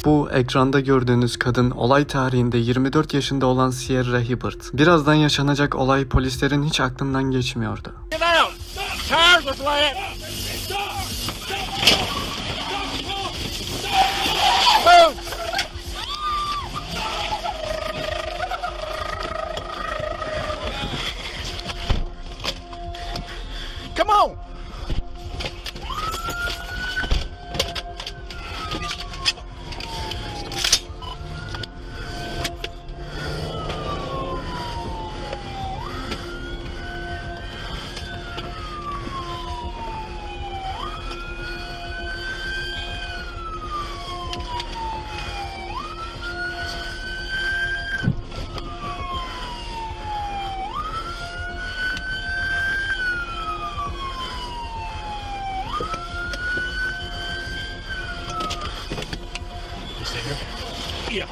Bu ekranda gördüğünüz kadın olay tarihinde 24 yaşında olan Sierra Hibbert. Birazdan yaşanacak olay polislerin hiç aklından geçmiyordu. Come on. Yeah.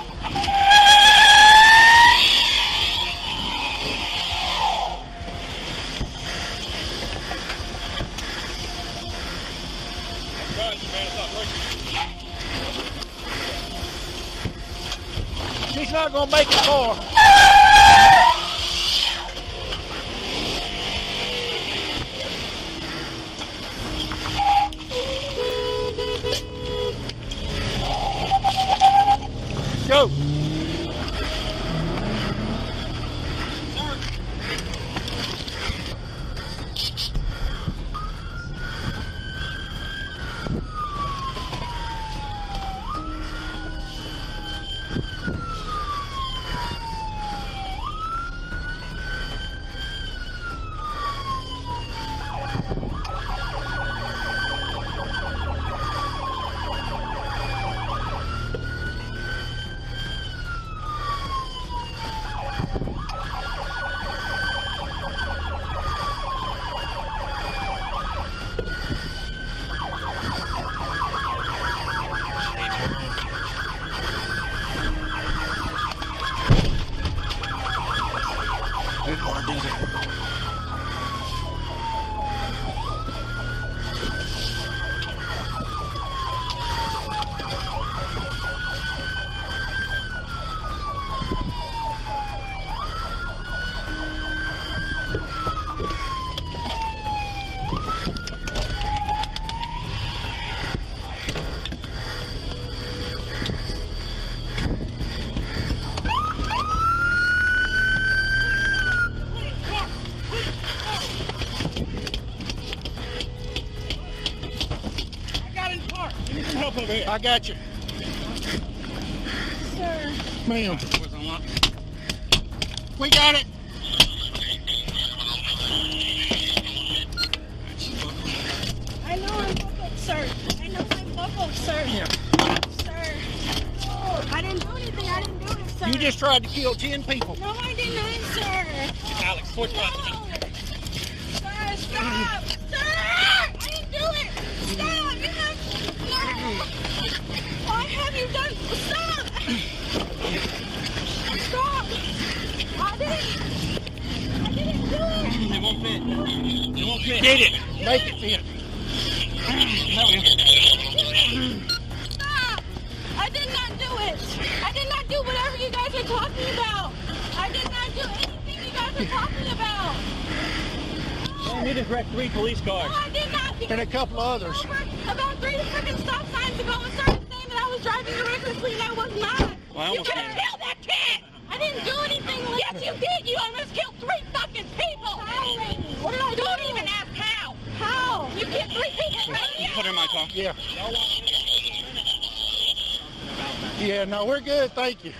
She's not gonna make it far. Go. I got you. Sir. Ma'am. We got it. I know I'm buckled, sir. I know I'm buckled, sir. Yeah. Sir. I didn't do anything. I didn't do it, sir. You just tried to kill 10 people. No, I did not, sir. Alex, push No. Sir, stop. Sir, I didn't do it. Stop. You have... No. Why have you done... Stop. Stop. I didn't do it. It won't fit. It won't fit. Get it. Make it fit. Stop. I did not do it. I did not do whatever you guys are talking about. I did not do anything you guys are talking about. You just wrecked 3 police cars. No, I did not. And a couple others. About 3 freaking stop signs ago and started saying that I was driving recklessly and I was not. Well, You could have killed that kid. I didn't do anything. Yes, you did. You almost killed 3 fucking people. What did I do? Don't even ask how. How? You killed 3 people. Put her in my car. Yeah. Yeah, no, we're good. Thank you.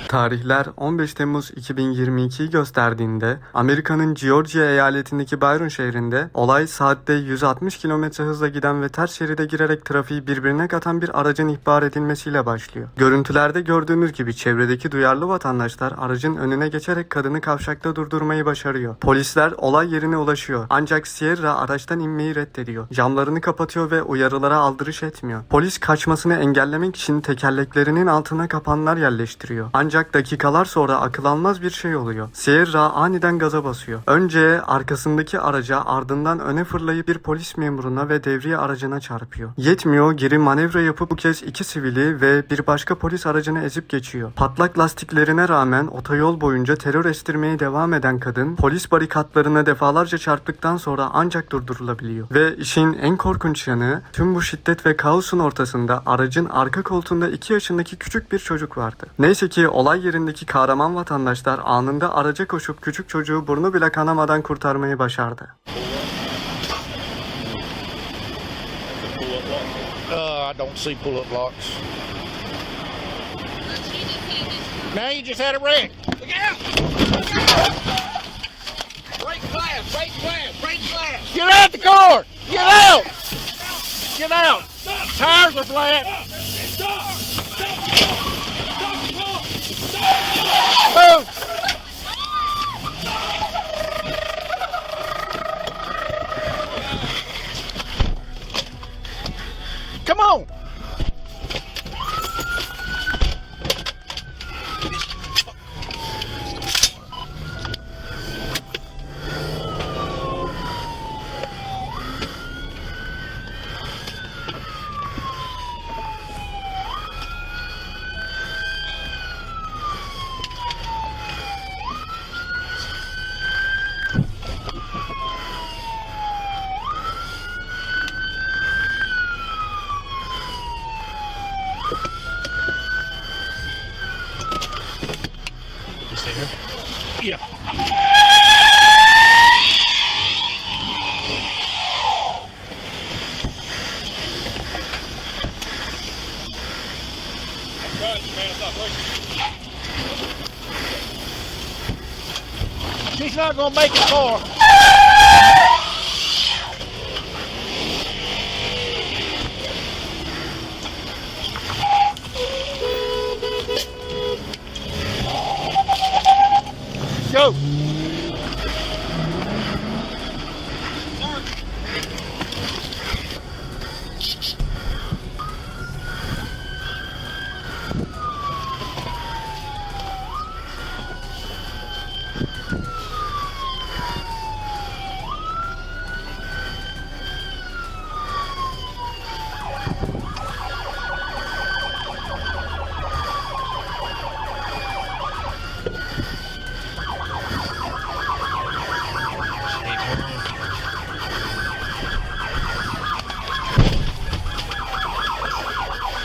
Tarihler 15 Temmuz 2022'yi gösterdiğinde Amerika'nın Georgia eyaletindeki Byron şehrinde olay saatte 160 km hızla giden ve ters şeride girerek trafiği birbirine katan bir aracın ihbar edilmesiyle başlıyor. Görüntülerde gördüğünüz gibi çevredeki duyarlı vatandaşlar aracın önüne geçerek kadını kavşakta durdurmayı başarıyor. Polisler olay yerine ulaşıyor. Ancak Sierra araçtan inmeyi reddediyor. Camlarını kapatıyor ve uyarılara aldırış etmiyor. Polis kaçmasını engellemek için tekerleklerinin altına kapanlar yerleştiriyor. başlıyor. Ancak dakikalar sonra akıl almaz bir şey oluyor. Sierra aniden gaza basıyor. Önce arkasındaki araca, ardından öne fırlayıp bir polis memuruna ve devriye aracına çarpıyor. Yetmiyor, geri manevra yapıp bu kez 2 sivili ve bir başka polis aracını ezip geçiyor. Patlak lastiklerine rağmen otoyol boyunca terör estirmeye devam eden kadın polis barikatlarına defalarca çarptıktan sonra ancak durdurulabiliyor. Ve işin en korkunç yanı, tüm bu şiddet ve kaosun ortasında aracın arka koltuğunda 2 yaşındaki küçük bir çocuk vardı. Neyse ki olay yerindeki kahraman vatandaşlar anında araca koşup küçük çocuğu burnu bile kanamadan kurtarmayı başardı. I don't see pull-up locks. Now you just had a wreck. Look out! Break glass! Break glass! Break glass! Get out the car! Get out! Get out! Tires are flat! Move! Come on! Yeah. She's not gonna make it far. Go.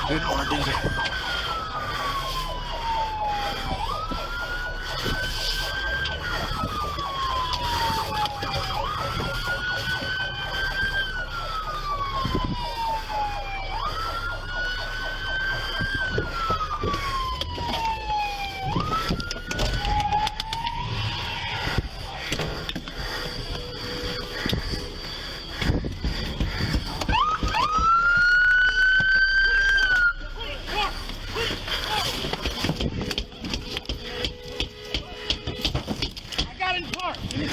Didn't want to do that.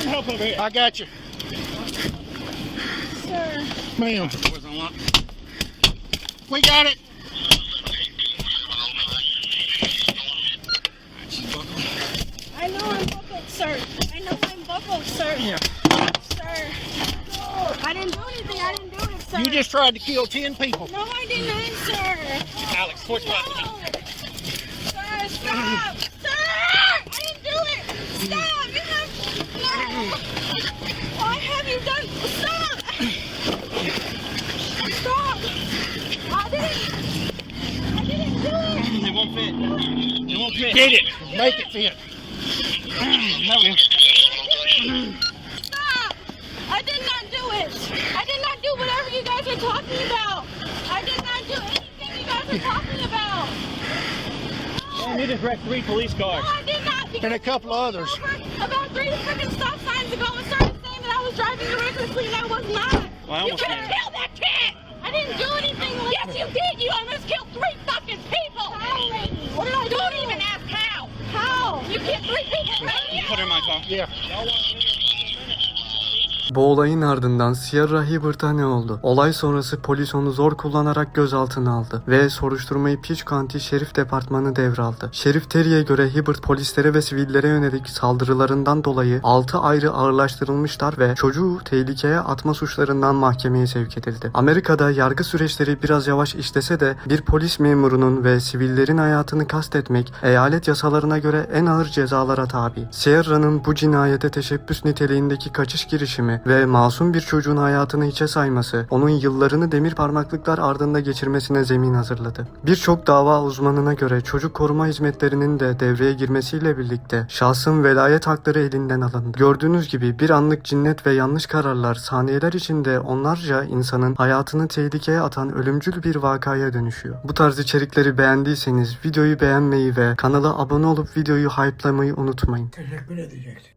Help over here. I got you. Sir. Ma'am. We got it. I know I'm buckled, sir. I know I'm buckled, sir. Yeah. Sir. I didn't do anything. I didn't do it, sir. You just tried to kill 10 people. No, I did not, sir. Alex, switch No. Sir, stop. Sir! I didn't do it. Stop. You have... No. Why have you done... Stop. Stop. I didn't do it. It won't fit. It won't fit. Get it. Make it fit. No. Stop. I did not do it. I did not do whatever you guys are talking about. I did not do anything you guys are talking about. You just wrecked 3 police cars. No, I did not. And a couple others. About 3 freaking stop signs ago and started saying that I was driving recklessly and I was not. Well, You could have killed that kid. I didn't do anything. Yes, you did. You almost killed 3 fucking people. How, lady? What did I do? Don't even ask how. How? You killed 3 people right here. Put her in my car. Yeah. Bu olayın ardından Sierra Hibbert'a ne oldu? Olay sonrası polis onu zor kullanarak gözaltına aldı ve soruşturmayı Peach County Şerif Departmanı devraldı. Şerif Terry'e göre Hibbert polislere ve sivillere yönelik saldırılarından dolayı 6 ayrı ağırlaştırılmışlar ve çocuğu tehlikeye atma suçlarından mahkemeye sevk edildi. Amerika'da yargı süreçleri biraz yavaş işlese de bir polis memurunun ve sivillerin hayatını kastetmek eyalet yasalarına göre en ağır cezalara tabi. Sierra'nın bu cinayete teşebbüs niteliğindeki kaçış girişimi ve masum bir çocuğun hayatını hiçe sayması onun yıllarını demir parmaklıklar ardında geçirmesine zemin hazırladı. Birçok dava uzmanına göre çocuk koruma hizmetlerinin de devreye girmesiyle birlikte şahsın velayet hakları elinden alındı. Gördüğünüz gibi bir anlık cinnet ve yanlış kararlar saniyeler içinde onlarca insanın hayatını tehlikeye atan ölümcül bir vakaya dönüşüyor. Bu tarz içerikleri beğendiyseniz videoyu beğenmeyi ve kanala abone olup videoyu hype'lamayı unutmayın. Teşekkür edecektim.